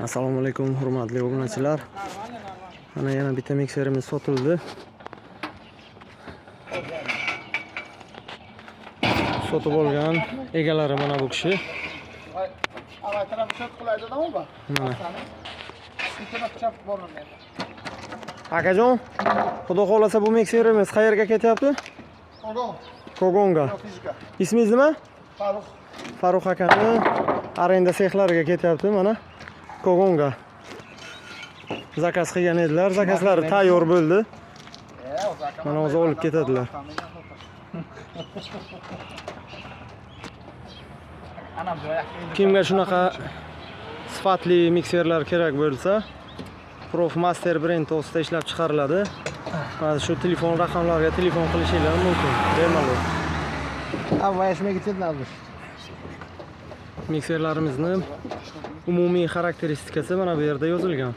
Assalomu alaykum hurmatli obunachilar. Mana yana bitta mikserimiz sotildi. Sotib olgan egalari mana bu kishi. Mana. Akajon, xudo xolasa bu mikserimiz qayerga ketyapti? Kogonga. Ismingiz nima? Farruh akani arenda sexlariga ketyapti mana. Kogonga. Zakaz qilgan edilar, zakazlari tayyor bo'ldi. Mana hozir olib ketadilar. Kimga shunaqa sifatli mikserlar kerak bo'lsa, Profmaster brend ostida ishlab chiqariladi. Mana shu telefon raqamlariga telefon qilishingiz mumkin. Bemalol. Mikserlarimizni umumiy xarakteristikasi mana bu yerda yozilgan.